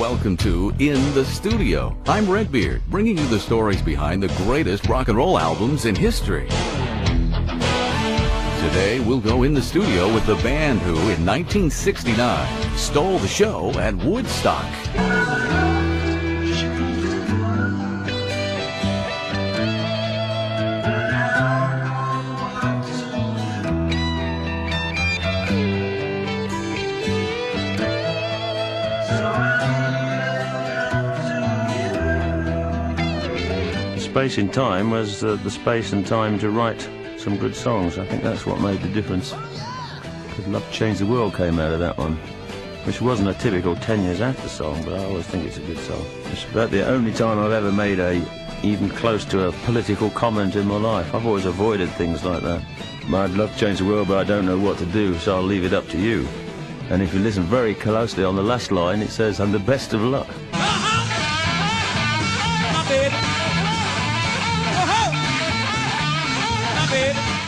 welcome to In the Studio. I'm Redbeard, bringing you the stories behind the greatest rock and roll albums in history. Today, we'll go in the studio with the band who, in 1969, stole the show at Woodstock. Space in time was the space and time to write some good songs. I think that's what made the difference. Because Love Changed the World came out of that one, which wasn't a typical 10 years after song, but I always think it's a good song. It's about the only time I've ever made even close to a political comment in my life. I've always avoided things like that. I'd love to change the world, but I don't know what to do, so I'll leave it up to you. And if you listen very closely on the last line, it says, "I'm the best of luck."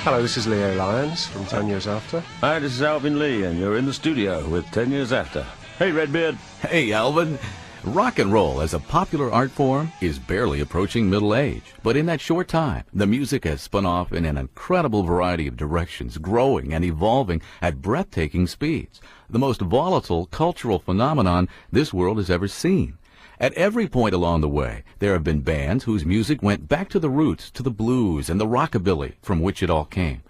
Hello, this is Leo Lyons from 10 Years After. Hi, this is Alvin Lee, and you're in the studio with 10 Years After. Hey, Redbeard. Hey, Alvin. Rock and roll as a popular art form is barely approaching middle age. But in that short time, the music has spun off in an incredible variety of directions, growing and evolving at breathtaking speeds. The most volatile cultural phenomenon this world has ever seen. At every point along the way, there have been bands whose music went back to the roots, to the blues and the rockabilly from which it all came.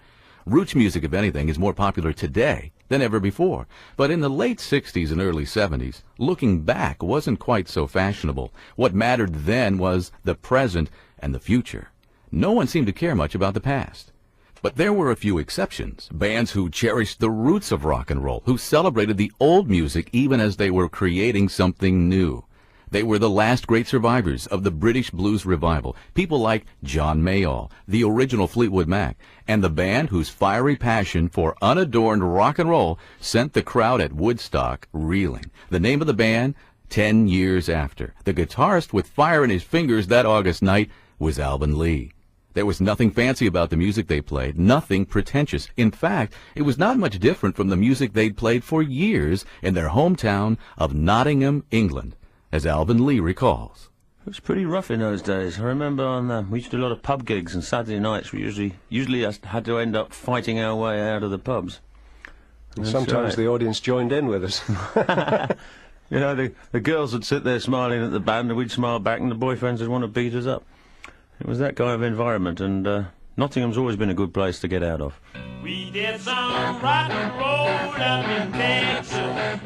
Roots music, if anything, is more popular today than ever before. But in the late 60s and early 70s, looking back wasn't quite so fashionable. What mattered then was the present and the future. No one seemed to care much about the past. But there were a few exceptions, bands who cherished the roots of rock and roll, who celebrated the old music even as they were creating something new. They were the last great survivors of the British blues revival, people like John Mayall, the original Fleetwood Mac, and the band whose fiery passion for unadorned rock and roll sent the crowd at Woodstock reeling. The name of the band, 10 Years After. The guitarist with fire in his fingers that August night was Alvin Lee. There was nothing fancy about the music they played, nothing pretentious. In fact, it was not much different from the music they'd played for years in their hometown of Nottingham, England, as Alvin Lee recalls. It was pretty rough in those days. I remember we used to do a lot of pub gigs, and Saturday nights we usually had to end up fighting our way out of the pubs. And sometimes the audience joined in with us. You know, the girls would sit there smiling at the band, and we'd smile back, and the boyfriends would want to beat us up. It was that kind of environment, and Nottingham's always been a good place to get out of. We did some rock and roll up in Texas.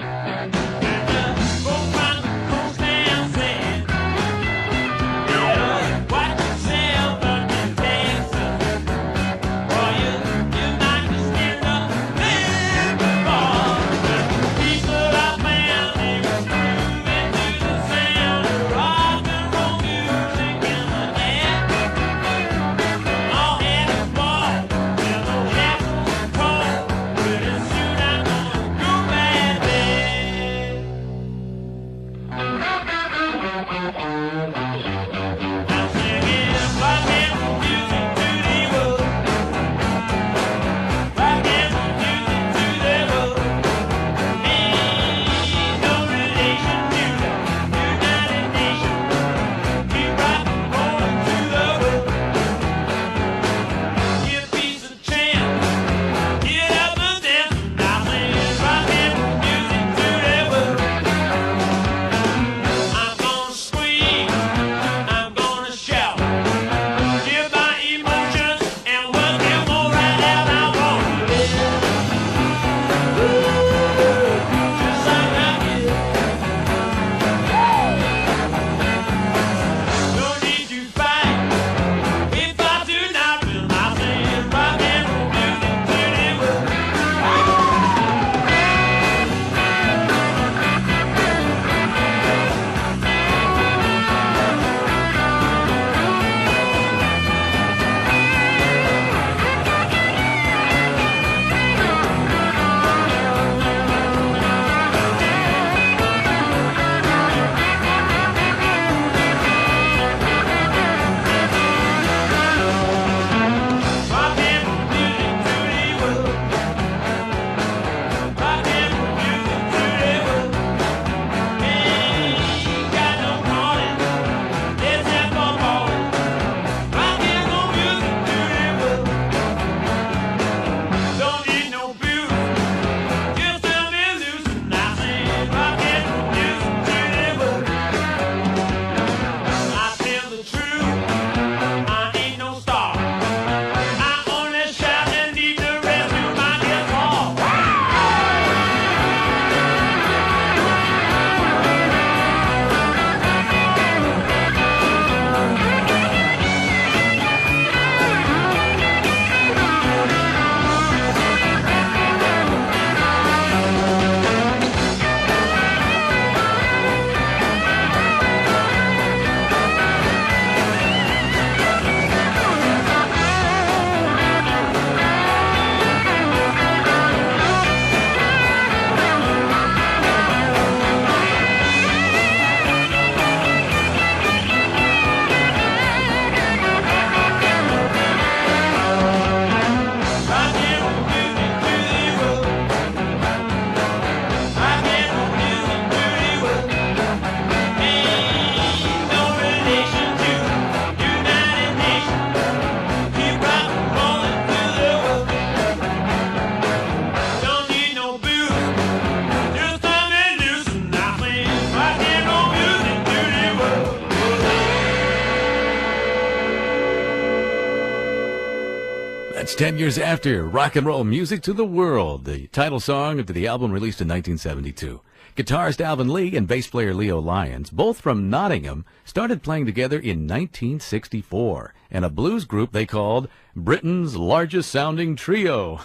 That's 10 years after Rock and Roll Music to the World, the title song to the album released in 1972. Guitarist Alvin Lee and bass player Leo Lyons, both from Nottingham, started playing together in 1964 in a blues group they called Britain's Largest Sounding Trio.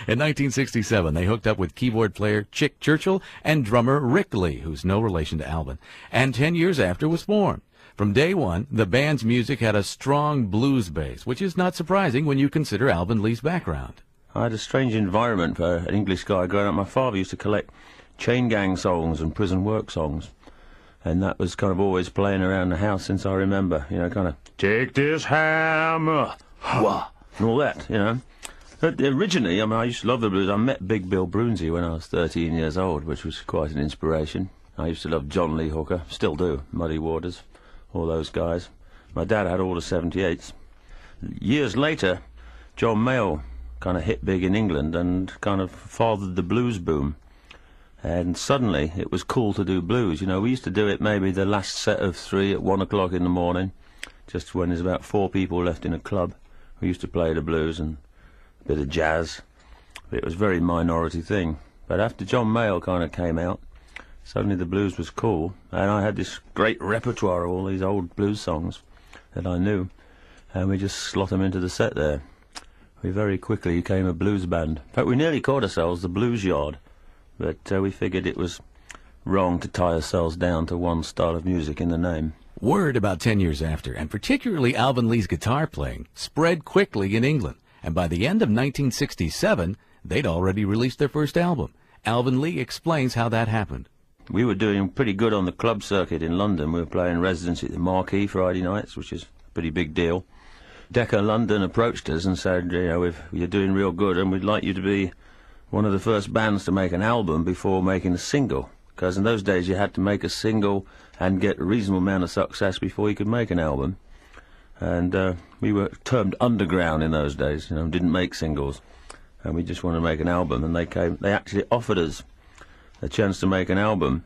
In 1967, they hooked up with keyboard player Chick Churchill and drummer Rick Lee, who's no relation to Alvin, and 10 years after was formed. From day one, the band's music had a strong blues base, which is not surprising when you consider Alvin Lee's background. I had a strange environment for an English guy growing up. My father used to collect chain gang songs and prison work songs, and that was kind of always playing around the house since I remember, you know, kind of, take this hammer, wah, and all that, you know. But originally, I mean, I used to love the blues. I met Big Bill Brunsey when I was 13 years old, which was quite an inspiration. I used to love John Lee Hooker, still do, Muddy Waters, all those guys. My dad had all the 78s. Years later, John Mayall kind of hit big in England and kind of fathered the blues boom. And suddenly it was cool to do blues. You know, we used to do it maybe the last set of 3 at 1 o'clock in the morning, just when there's about 4 people left in a club. We used to play the blues and a bit of jazz. It was a very minority thing. But after John Mayall kind of came out, suddenly the blues was cool, and I had this great repertoire of all these old blues songs that I knew, and we just slot them into the set there. We very quickly became a blues band. In fact, we nearly called ourselves the Blues Yard, but we figured it was wrong to tie ourselves down to one style of music in the name. Word about 10 years after, and particularly Alvin Lee's guitar playing, spread quickly in England, and by the end of 1967, they'd already released their first album. Alvin Lee explains how that happened. We were doing pretty good on the club circuit in London. We were playing residency at the Marquee Friday nights, which is a pretty big deal. Decca London approached us and said, you know, if you're doing real good and we'd like you to be one of the first bands to make an album before making a single. Because in those days you had to make a single and get a reasonable amount of success before you could make an album. And we were termed underground in those days, you know, didn't make singles. And we just wanted to make an album, and they actually offered us a chance to make an album.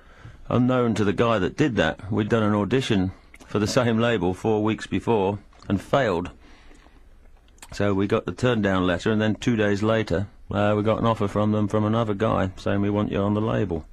Unknown to the guy that did that, we'd done an audition for the same label 4 weeks before and failed. So we got the turn-down letter, and then 2 days later, we got an offer from them from another guy saying, we want you on the label.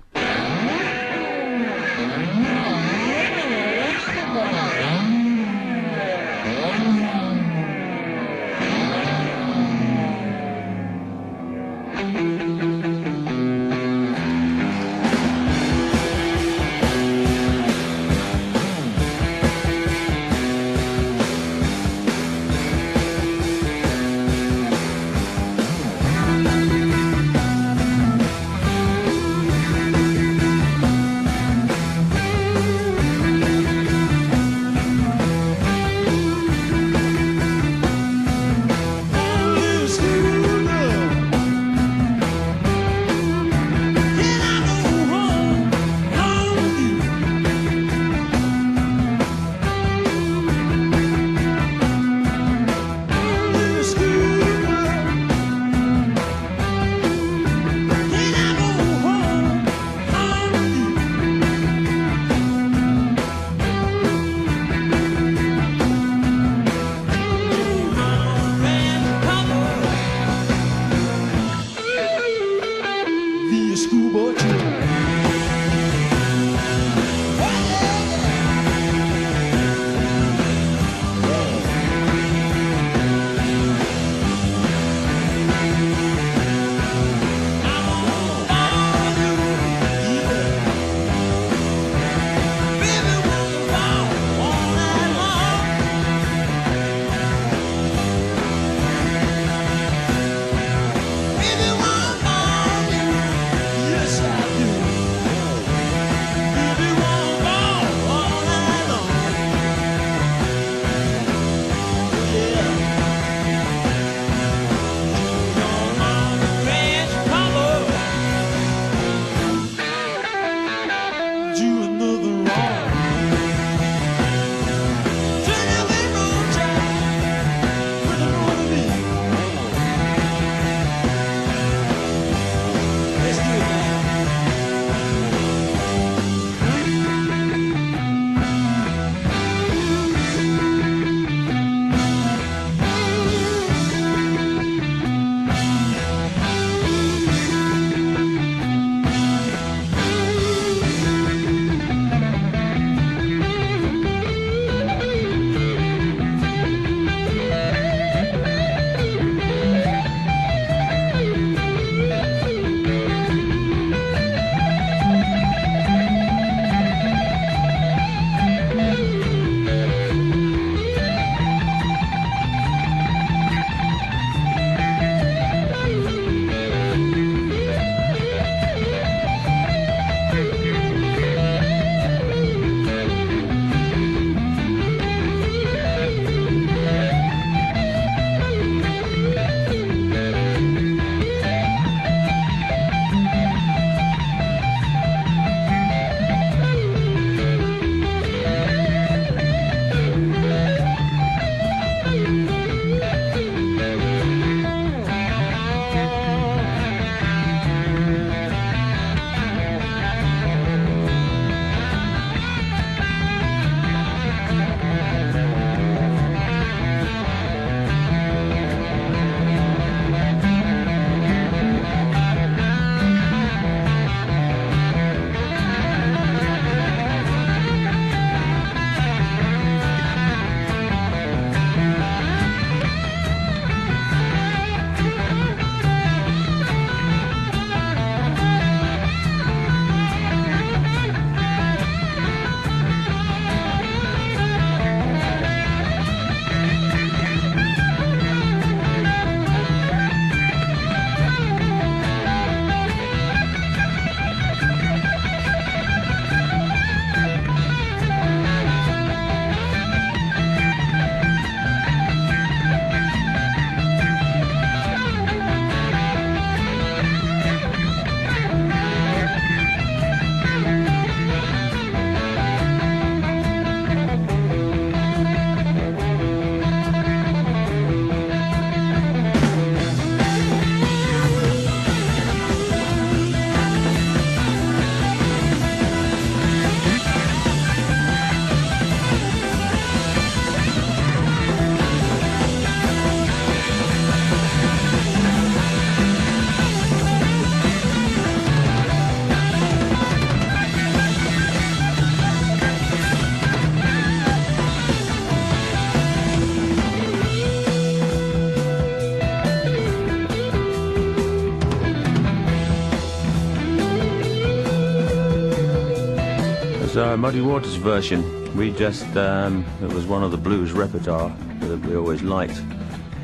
Muddy Waters version. We just, it was one of the blues repertoire that we always liked.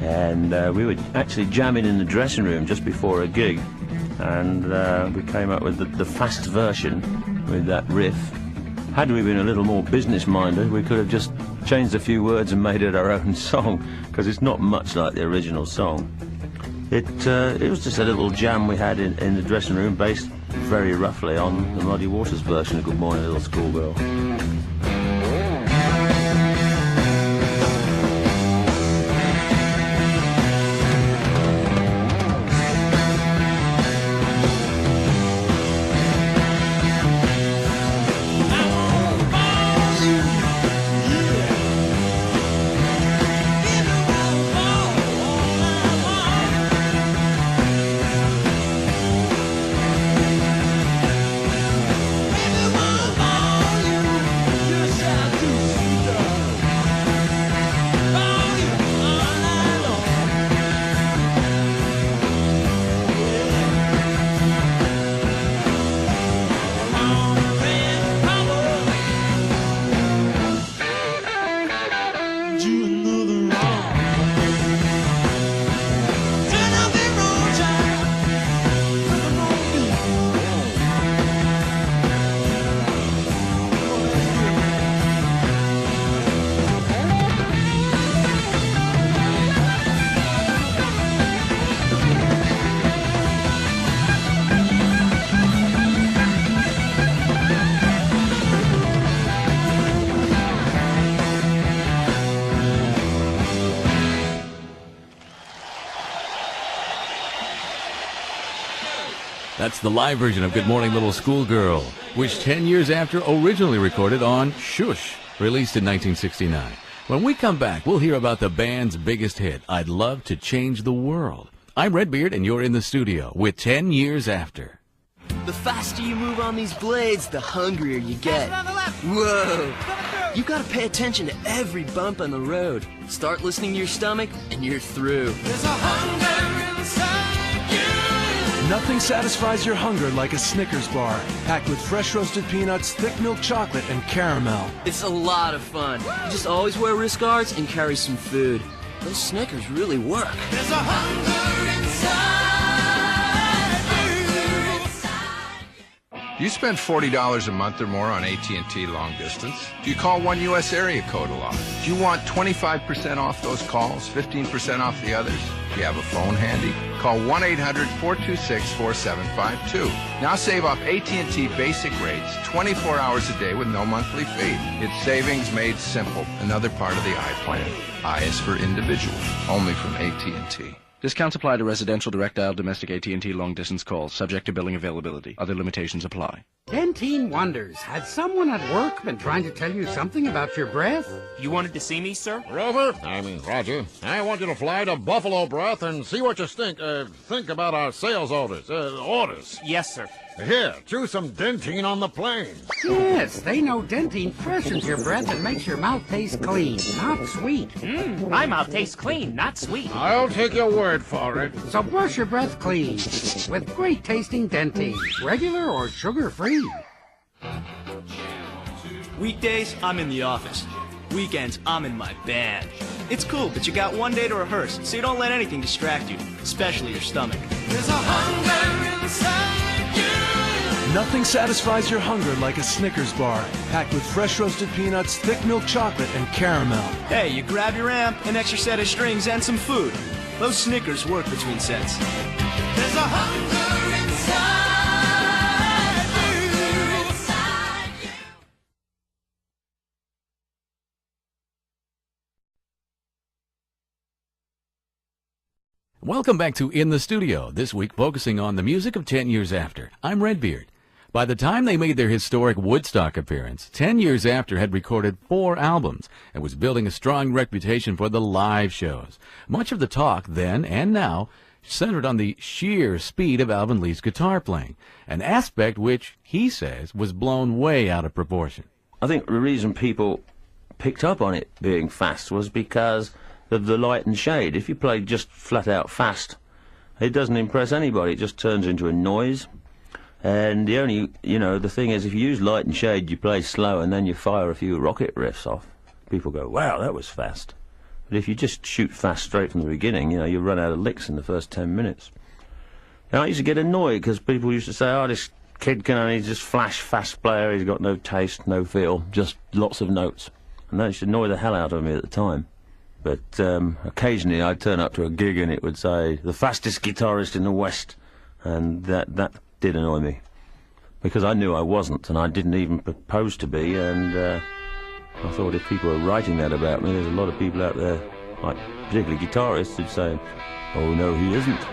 And we were actually jamming in the dressing room just before a gig. And we came up with the fast version with that riff. Had we been a little more business-minded, we could have just changed a few words and made it our own song, because it's not much like the original song. It was just a little jam we had in the dressing room, based very roughly on the Muddy Waters version of Good Morning Little Schoolgirl. That's the live version of Good Morning Little Schoolgirl, which 10 years after originally recorded on Shush, released in 1969. When we come back, we'll hear about the band's biggest hit, I'd Love to Change the World. I'm Redbeard, and you're in the studio with 10 years after. The faster you move on these blades, the hungrier you get. Whoa! You gotta pay attention to every bump on the road. Start listening to your stomach, and you're through. There's a hunger inside you. Nothing satisfies your hunger like a Snickers bar, packed with fresh roasted peanuts, thick milk chocolate, and caramel. It's a lot of fun. You just always wear wrist guards and carry some food. Those Snickers really work. There's a hunger inside you. Do you spend $40 a month or more on AT&T long distance? Do you call one U.S. area code a lot? Do you want 25% off those calls, 15% off the others? Do you have a phone handy? Call 1-800-426-4752. Now save off AT&T basic rates 24 hours a day with no monthly fee. It's savings made simple. Another part of the I plan. I is for individual. Only from AT&T. Discounts apply to residential, direct dial, domestic AT&T long-distance calls, subject to billing availability. Other limitations apply. Dentine wonders, has someone at work been trying to tell you something about your breath? You wanted to see me, sir? Roger, I want you to fly to Buffalo Breath and see what you think about our sales orders. Yes, sir. Here, chew some Dentine on the plane. Yes, they know Dentine freshens your breath and makes your mouth taste clean, not sweet. My mouth tastes clean, not sweet. I'll take your word for it. So brush your breath clean with great tasting Dentine, regular or sugar-free. Weekdays, I'm in the office. Weekends, I'm in my band. It's cool, but you got one day to rehearse, so you don't let anything distract you, especially your stomach. There's a hunger inside you. Nothing satisfies your hunger like a Snickers bar, packed with fresh roasted peanuts, thick milk chocolate, and caramel. Hey, you grab your amp, an extra set of strings, and some food. Those Snickers work between sets. There's a hunger inside you. Welcome back to In the Studio, this week focusing on the music of 10 years after. I'm Redbeard. By the time they made their historic Woodstock appearance, 10 years after had recorded 4 albums and was building a strong reputation for the live shows. Much of the talk then and now centered on the sheer speed of Alvin Lee's guitar playing, an aspect which, he says, was blown way out of proportion. I think the reason people picked up on it being fast was because of the light and shade. If you play just flat out fast, it doesn't impress anybody. It just turns into a noise. And the only, the thing is, if you use light and shade, you play slow, and then you fire a few rocket riffs off. People go, wow, that was fast. But if you just shoot fast straight from the beginning, you run out of licks in the first 10 minutes. And I used to get annoyed because people used to say, oh, this kid can only just flash fast player, he's got no taste, no feel, just lots of notes. And that used to annoy the hell out of me at the time. But occasionally I'd turn up to a gig and it would say, the fastest guitarist in the West. And that did annoy me. Because I knew I wasn't, and I didn't even propose to be, and I thought if people were writing that about me, there's a lot of people out there, like particularly guitarists, who'd say, oh no, he isn't.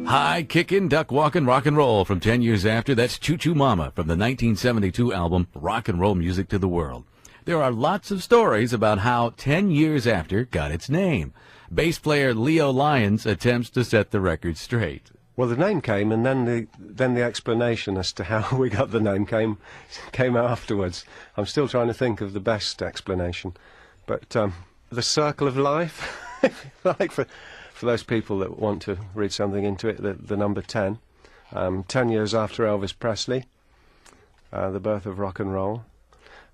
High kickin', duck walkin', rock and roll from 10 years after. That's Choo Choo Mama from the 1972 album Rock and Roll Music to the World. There are lots of stories about how 10 years after got its name. Bass player Leo Lyons attempts to set the record straight. Well, the name came, and then the explanation as to how we got the name came afterwards. I'm still trying to think of the best explanation, but the circle of life, like for for those people that want to read something into it, the number 10. 10 years after Elvis Presley, the birth of rock and roll.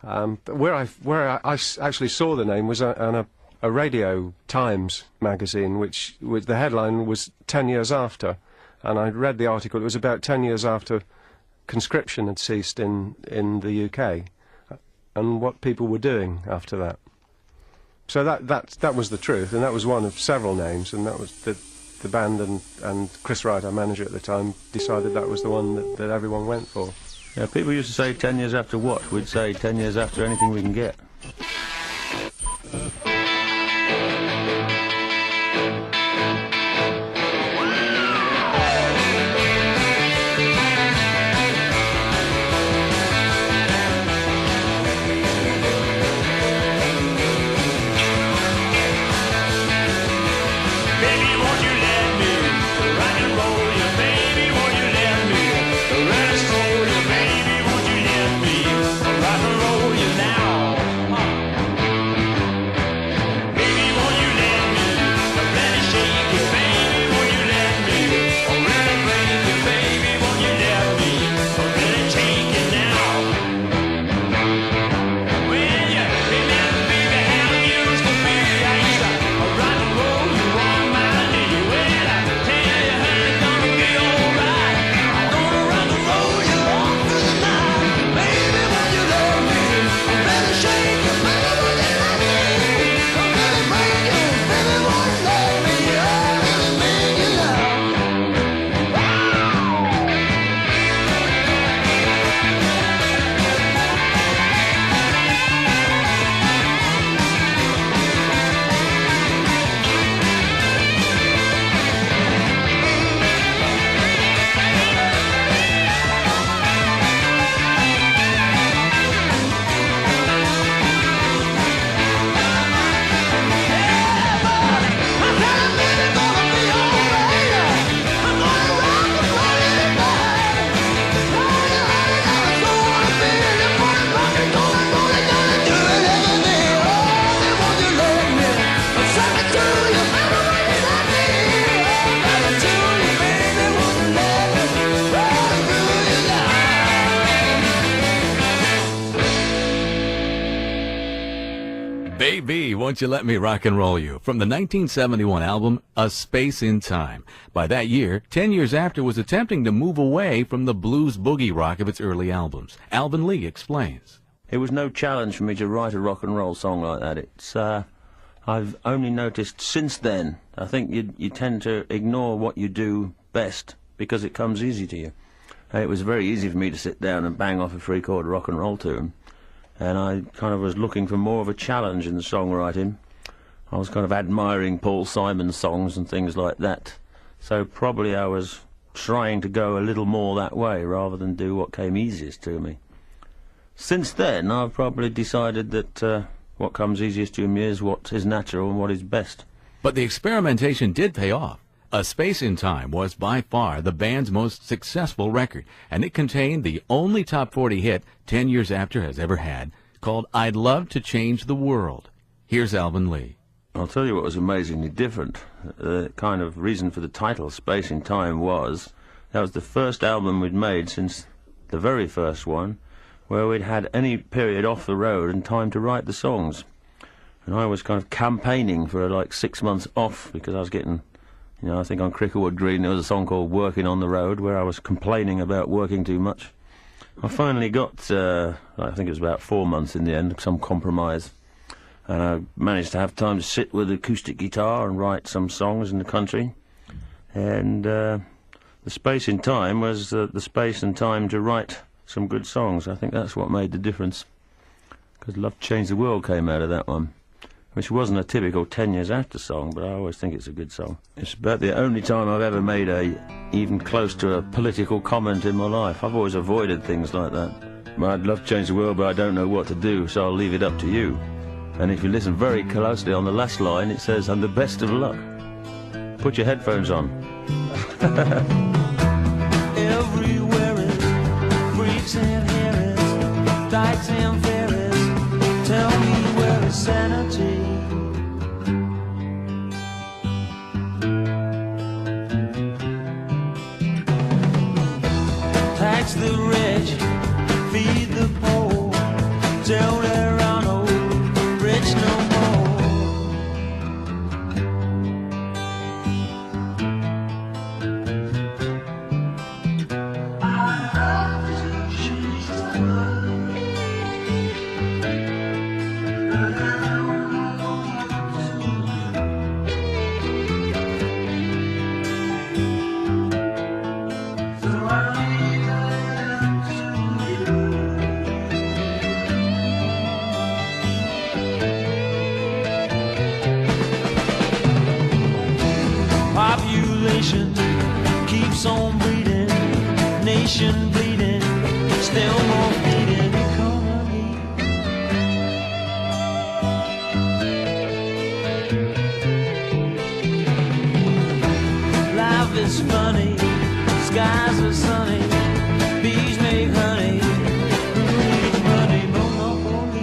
Where I actually saw the name was on a Radio Times magazine, which the headline was 10 years after, and I read the article. It was about 10 years after conscription had ceased in the UK, and what people were doing after that. So that was the truth, and that was one of several names, and that was the band and Chris Wright, our manager at the time, decided that was the one that everyone went for. Yeah, people used to say 10 years after what? We'd say 10 years after anything we can get. Baby, Won't You Let Me Rock and Roll You, from the 1971 album A Space in Time. By that year, 10 years after, was attempting to move away from the blues boogie rock of its early albums. Alvin Lee explains. It was no challenge for me to write a rock and roll song like that. It's I've only noticed since then, I think you tend to ignore what you do best because it comes easy to you. It was very easy for me to sit down and bang off a three-chord rock and roll tune. And I kind of was looking for more of a challenge in the songwriting. I was kind of admiring Paul Simon's songs and things like that. So probably I was trying to go a little more that way rather than do what came easiest to me. Since then, I've probably decided that what comes easiest to me is what is natural and what is best. But the experimentation did pay off. A Space in Time was by far the band's most successful record, and it contained the only top 40 hit 10 years after has ever had, called I'd Love to Change the World. Here's Alvin Lee. I'll tell you what was amazingly different. The kind of reason for the title, Space in Time, was that was the first album we'd made since the very first one, where we'd had any period off the road and time to write the songs. And I was kind of campaigning for like 6 months off because I was getting... You know, I think on Cricklewood Green there was a song called Working on the Road where I was complaining about working too much. I finally got, I think it was about 4 months in the end, some compromise. And I managed to have time to sit with acoustic guitar and write some songs in the country. And the space in time was the space and time to write some good songs. I think that's what made the difference. Because Love to Change the World came out of that one. Which wasn't a typical 10 years after song, but I always think it's a good song. It's about the only time I've ever made even close to a political comment in my life. I've always avoided things like that. I'd love to change the world, but I don't know what to do, so I'll leave it up to you. And if you listen very closely on the last line, it says, and the best of luck. Put your headphones on. Everywhere is freaks and harris, dykes and fairies. Tell me where is sanity? the rich, feed the poor, till there are no rich no more. Population keeps on breeding, nation bleeding, still more bleeding economy. Life is funny, skies are sunny, bees make honey, who needs money, monopoly.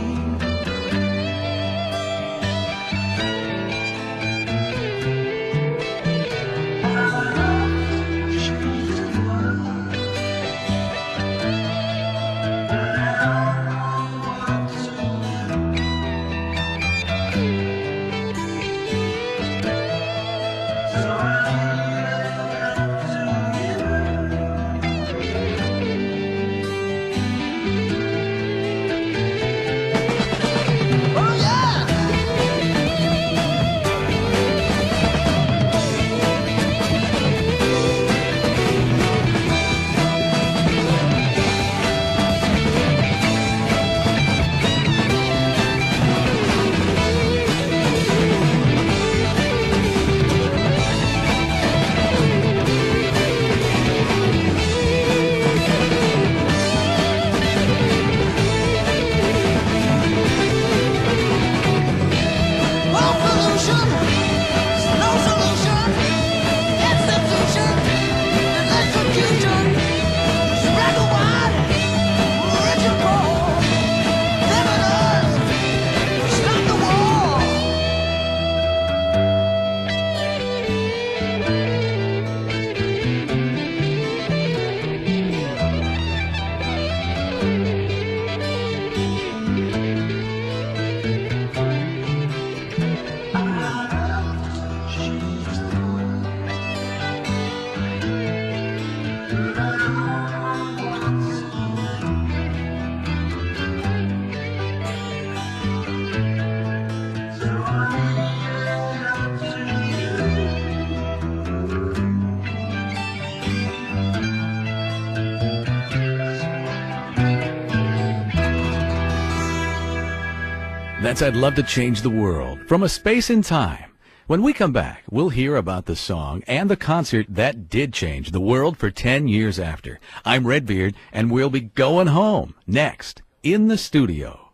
That's I'd Love to Change the World from A Space in Time. When we come back, we'll hear about the song and the concert that did change the world for 10 years after. I'm Redbeard, and we'll be going home next in the studio.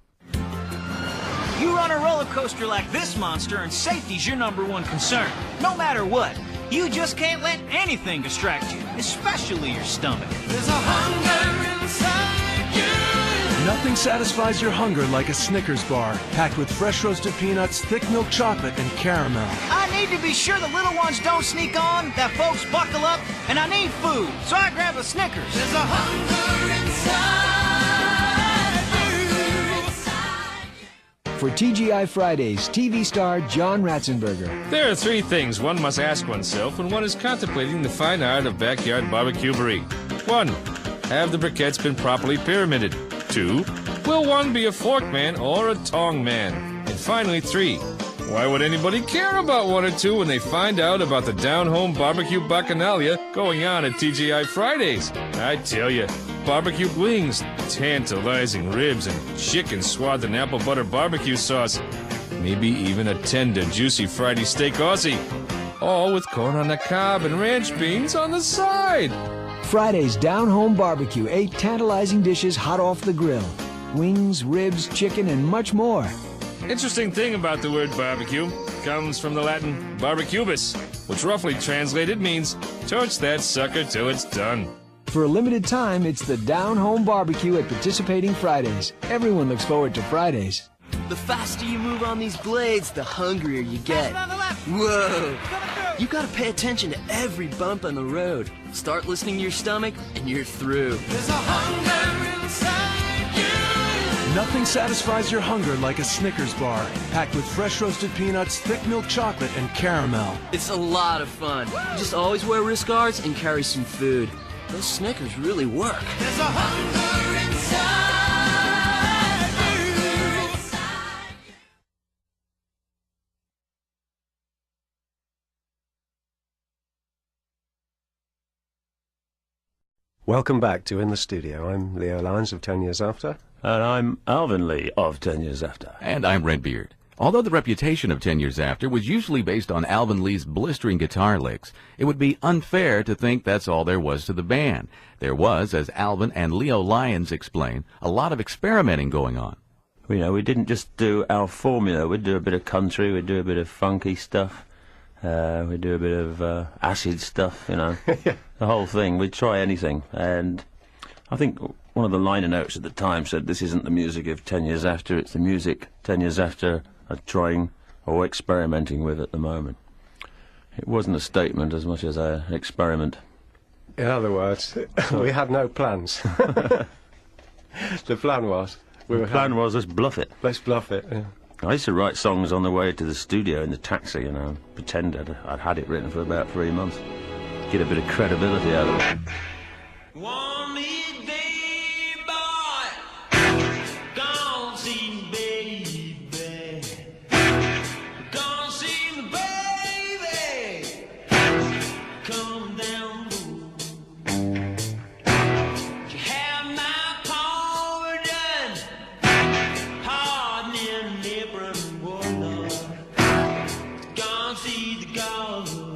You run a roller coaster like this monster, and safety's your #1 concern. No matter what, you just can't let anything distract you, especially your stomach. There's a hunger inside you. Nothing satisfies your hunger like a Snickers bar, packed with fresh roasted peanuts, thick milk chocolate, and caramel. I need to be sure the little ones don't sneak on, that folks buckle up, and I need food, so I grab a Snickers. There's a hunger inside you. For TGI Fridays, TV star John Ratzenberger. There are 3 things one must ask oneself when one is contemplating the fine art of backyard barbecuery. 1. Have the briquettes been properly pyramided? 2. Will one be a fork man or a tong man? And finally, 3. Why would anybody care about 1 or 2 when they find out about the down-home barbecue bacchanalia going on at TGI Fridays? I tell you, barbecue wings, tantalizing ribs, and chicken swathed in apple butter barbecue sauce. Maybe even a tender, juicy Friday steak Aussie. All with corn on the cob and ranch beans on the side. Friday's down-home barbecue, 8 tantalizing dishes hot off the grill. Wings, ribs, chicken, and much more. Interesting thing about the word barbecue comes from the Latin barbecubus, which roughly translated means torch that sucker till it's done. For a limited time, it's the down-home barbecue at participating Fridays. Everyone looks forward to Fridays. The faster you move on these blades, the hungrier you get. Whoa! You gotta pay attention to every bump on the road. Start listening to your stomach, and you're through. There's a hunger inside you. Nothing satisfies your hunger like a Snickers bar, packed with fresh roasted peanuts, thick milk chocolate, and caramel. It's a lot of fun. Just always wear wrist guards and carry some food. Those Snickers really work. There's a hunger inside you. Welcome back to In the Studio. I'm Leo Lyons of 10 Years After. And I'm Alvin Lee of 10 Years After. And I'm Redbeard. Although the reputation of 10 Years After was usually based on Alvin Lee's blistering guitar licks, it would be unfair to think that's all there was to the band. There was, as Alvin and Leo Lyons explain, a lot of experimenting going on. You know, we didn't just do our formula. We'd do a bit of country, we'd do a bit of funky stuff, we'd do a bit of acid stuff, you know. The whole thing. We'd try anything. And I think one of the liner notes at the time said, this isn't the music of 10 Years After, it's the music 10 years after are trying or experimenting with at the moment. It wasn't a statement as much as an experiment. In other words, we had no plans. The plan was... let's bluff it. Let's bluff it, yeah. I used to write songs on the way to the studio in the taxi, you know, pretend I'd had it written for about 3 months. Get a bit of credibility out of it. One day, boy, gone see baby, gone see the baby, come down low. She had my power done, hardening apron water, gone see the governor.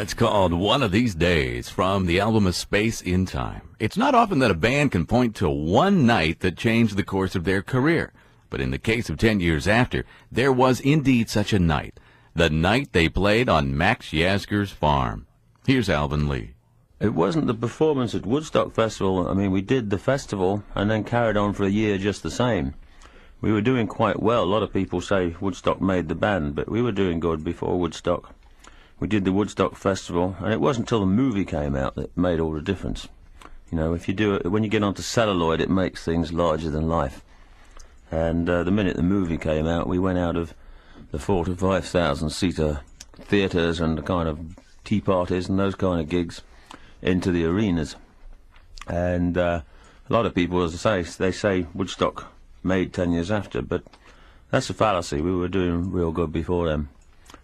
That's called One of These Days from the album A Space in Time. It's not often that a band can point to one night that changed the course of their career. But in the case of 10 years after, there was indeed such a night. The night they played on Max Yasgur's farm. Here's Alvin Lee. It wasn't the performance at Woodstock Festival. I mean, we did the festival and then carried on for a year just the same. We were doing quite well. A lot of people say Woodstock made the band, but we were doing good before Woodstock. We did the Woodstock Festival, and it wasn't until the movie came out that made all the difference. You know, if you do it, when you get onto celluloid, it makes things larger than life. And the minute the movie came out, we went out of the 4,000 to 5,000 seater theatres and the kind of tea parties and those kind of gigs into the arenas. And a lot of people, as I say, they say Woodstock made 10 years after, but that's a fallacy. We were doing real good before them.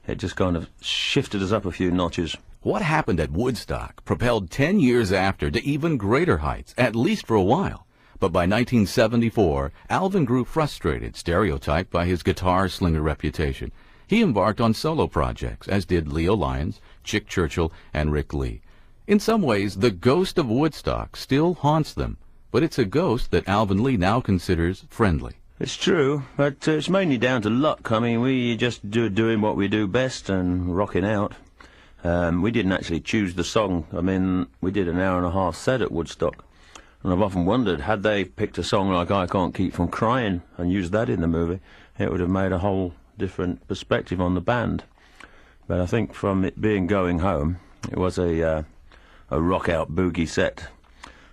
It just kind of shifted us up a few notches. What happened at Woodstock propelled 10 years after to even greater heights, at least for a while. But by 1974, Alvin grew frustrated, stereotyped by his guitar slinger reputation. He embarked on solo projects, as did Leo Lyons, Chick Churchill, and Rick Lee. In some ways, the ghost of Woodstock still haunts them, but it's a ghost that Alvin Lee now considers friendly. It's true, but it's mainly down to luck. I mean, we just doing what we do best and rocking out. We didn't actually choose the song. I mean, we did an hour-and-a-half set at Woodstock, and I've often wondered, had they picked a song like I Can't Keep From Crying and used that in the movie, it would have made a whole different perspective on the band. But I think from it being Going Home, it was a rock-out boogie set.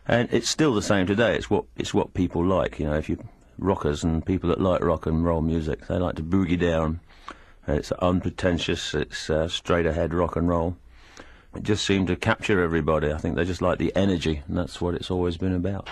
And it's still the same today. It's what people like, you know. If you rockers and people that like rock and roll music, they like to boogie down. It's unpretentious, it's straight ahead rock and roll. It just seemed to capture everybody. I think they just like the energy, and that's what it's always been about.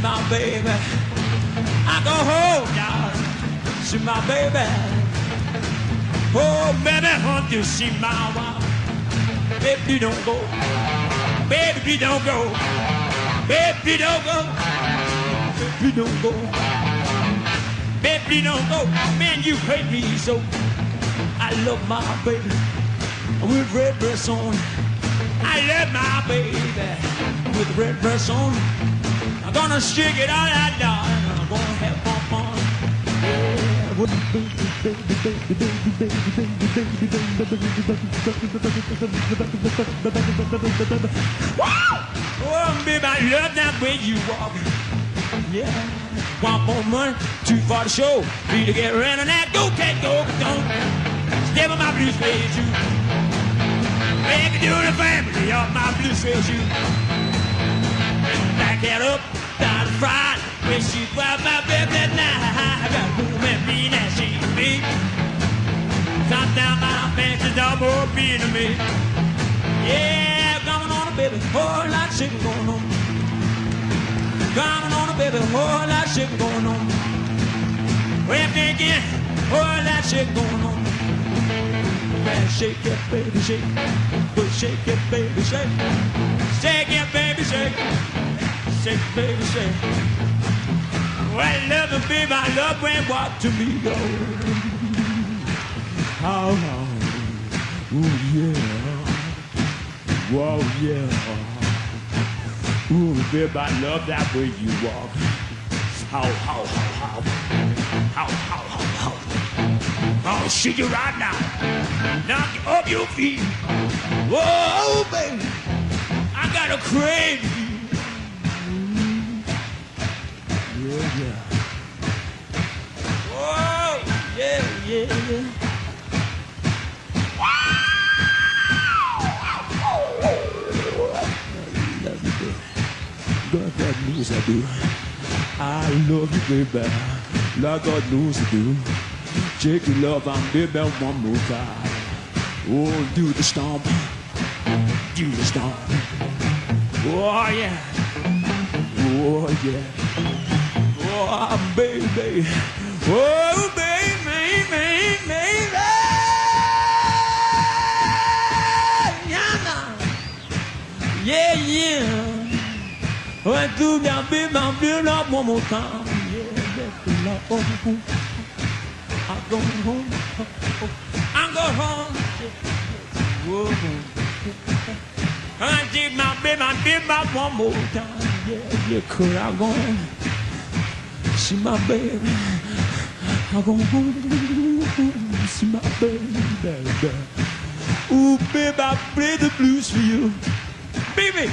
My baby, I go home, y'all. See my baby. Oh, baby, hunt you see my wife. Baby, don't go. Baby, don't go. Baby, don't go. Baby, don't go. Baby, don't go. Man, you hate me so. I love my baby with red dress on. I love my baby with red dress on. I'm gonna stick it all out down and I'm gonna have fun. Oh, baby, I love that way you walk. Yeah. Want more money, too far to show. Need to get around on that. Go, cat, go, don't. Step on my blue suede shoe. Make it do the family of my blue suede shoe. Back that up. Down the front, when she grabbed my baby that night, I got home and mean as she be. Top down my pants is all more being to me. Yeah, coming on a baby, whole lot of shit going on. Coming on a baby, whole lot of shit going on. Well, thinking, whole lot of shit going on. man, shake it, baby, shake. Well, shake it, baby, shake. Shake it, baby, shake. Shake, baby, shake. Well, love and baby, I love when what to me go. How, ooh, yeah. Whoa, yeah. Ooh, baby, I love that way you walk. How. I'll shake you right now. Knock you off your feet. Whoa, baby. I got a crazy. Yeah. Whoa, yeah. Love you, baby. God knows I do. I love you, baby. Like God knows I do. Shake your love and baby one more time. Oh, do the stomp. Do the stomp. Oh, yeah. Oh, yeah. Oh, baby. Oh, baby. Yeah. When do that baby, I'm feeling up one more time. Yeah, baby, love. I'm going home. Whoa. I did my baby, one more time. Yeah, could I go home? See my baby. I'm going home. See my baby. Ooh, baby, I play the blues for you. Baby.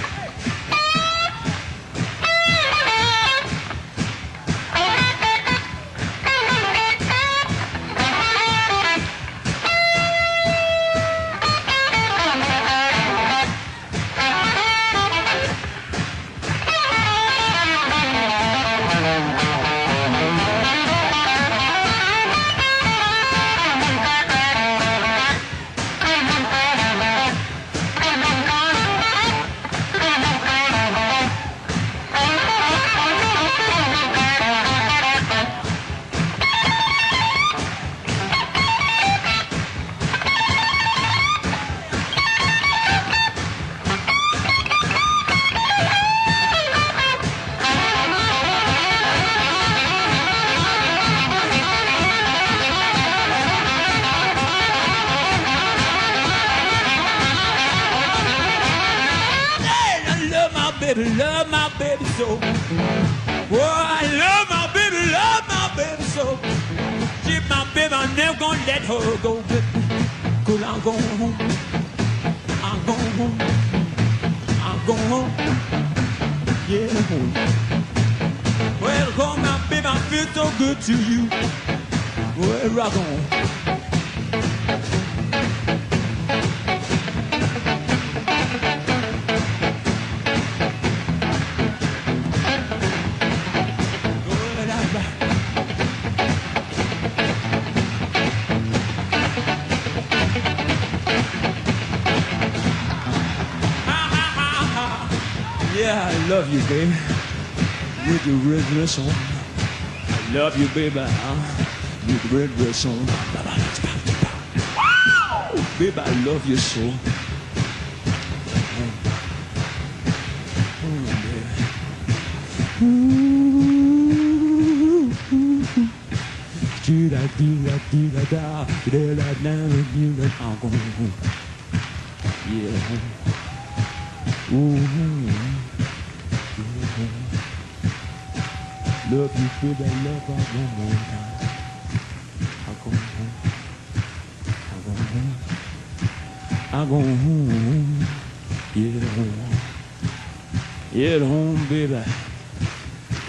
Love my baby so. Oh, I love my baby so. She's my baby, I'm never gonna let her go. Cause I'm going home. Yeah, home. Well, home, my baby, I feel so good to you. Well, rock on. Yeah, I love you, baby. With the red dress on. I love you, baby. With the red dress on. Baby, I love you so. Yeah. Love you, baby, love her one more time. I'm going home. Get home, baby.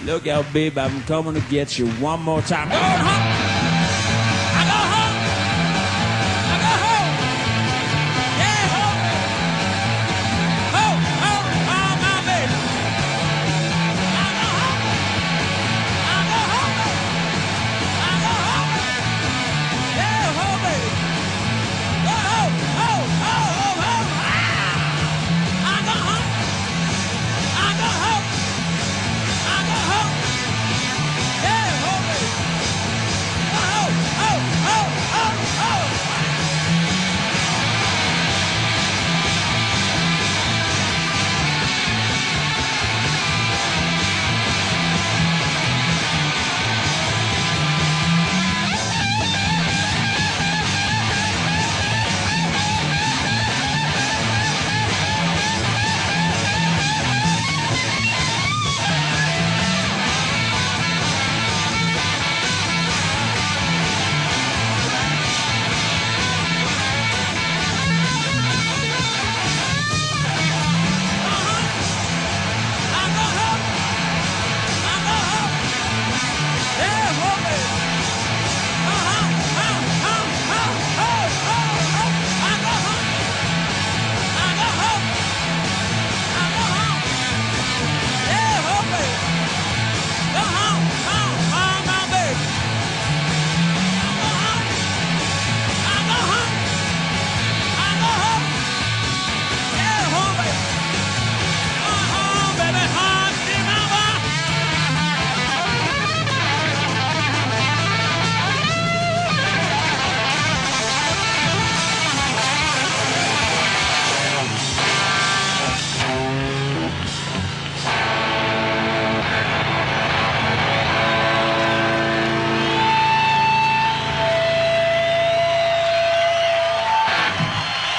Look out, baby, I'm coming to get you one more time. Go home.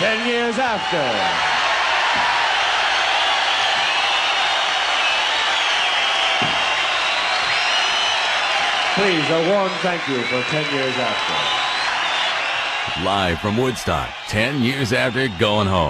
10 years after. Please, a warm thank you for 10 years after. Live from Woodstock, 10 years after Going Home.